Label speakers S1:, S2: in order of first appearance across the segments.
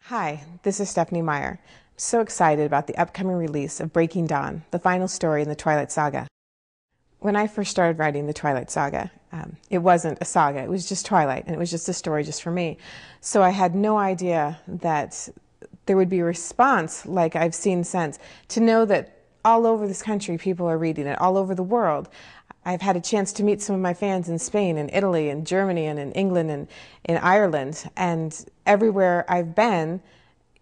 S1: Hi, this is Stephenie Meyer. I'm so excited about the upcoming release of Breaking Dawn, the final story in the Twilight Saga. When I first started writing the Twilight Saga, it wasn't a saga, it was just Twilight, and it was just a story just for me. So I had no idea that there would be a response like I've seen since, to know that all over this country people are reading it, all over the world. I've had a chance to meet some of my fans in Spain and Italy and Germany and in England and in Ireland, and everywhere I've been,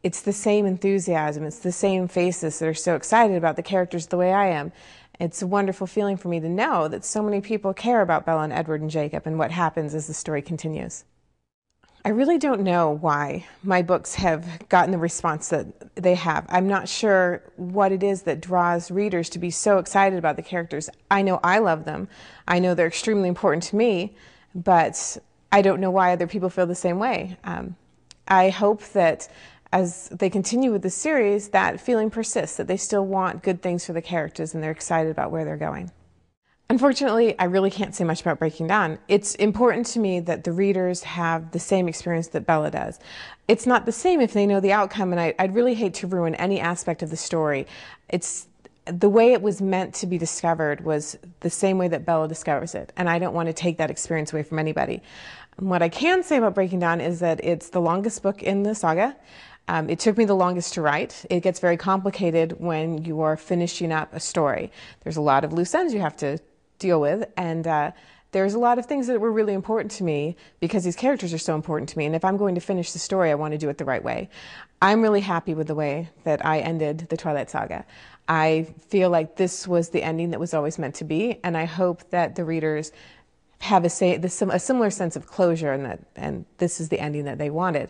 S1: it's the same enthusiasm, it's the same faces that are so excited about the characters the way I am. It's a wonderful feeling for me to know that so many people care about Bella and Edward and Jacob and what happens as the story continues. I really don't know why my books have gotten the response that they have. I'm not sure what it is that draws readers to be so excited about the characters. I know I love them. I know they're extremely important to me, but I don't know why other people feel the same way. I hope that as they continue with the series, that feeling persists, that they still want good things for the characters and they're excited about where they're going. Unfortunately, I really can't say much about Breaking Dawn. It's important to me that the readers have the same experience that Bella does. It's not the same if they know the outcome, and I'd really hate to ruin any aspect of the story. It's the way it was meant to be discovered was the same way that Bella discovers it, and I don't want to take that experience away from anybody. What I can say about Breaking Dawn is that it's the longest book in the saga. It took me the longest to write. It gets very complicated when you are finishing up a story. There's a lot of loose ends you have to deal with, and there's a lot of things that were really important to me because these characters are so important to me, and if I'm going to finish the story, I want to do it the right way. I'm really happy with the way that I ended the Twilight Saga. I feel like this was the ending that was always meant to be, and I hope that the readers have a similar sense of closure, and this is the ending that they wanted.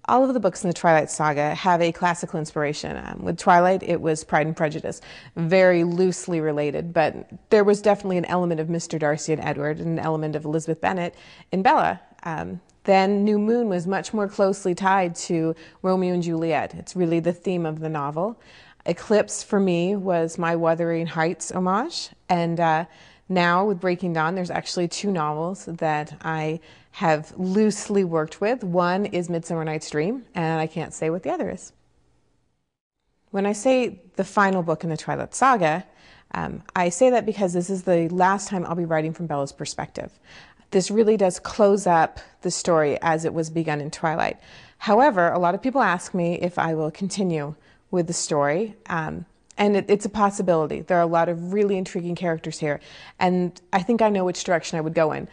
S1: All of the books in the Twilight Saga have a classical inspiration. With Twilight, it was Pride and Prejudice, very loosely related, but there was definitely an element of Mr. Darcy and Edward and an element of Elizabeth Bennet in Bella. Then New Moon was much more closely tied to Romeo and Juliet. It's really the theme of the novel. Eclipse, for me, was my Wuthering Heights homage, and now with Breaking Dawn, there's actually two novels that I have loosely worked with. One is Midsummer Night's Dream, and I can't say what the other is. When I say the final book in the Twilight Saga, I say that because this is the last time I'll be writing from Bella's perspective. This really does close up the story as it was begun in Twilight. However, a lot of people ask me if I will continue with the story, and it's a possibility. There are a lot of really intriguing characters here, and I think I know which direction I would go in.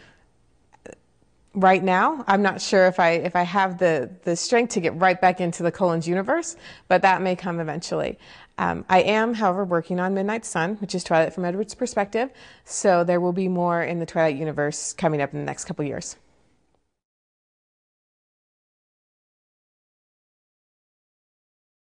S1: Right now, I'm not sure if I have the strength to get right back into the Collins universe, but that may come eventually. I am, however, working on Midnight Sun, which is Twilight from Edward's perspective, so there will be more in the Twilight universe coming up in the next couple years.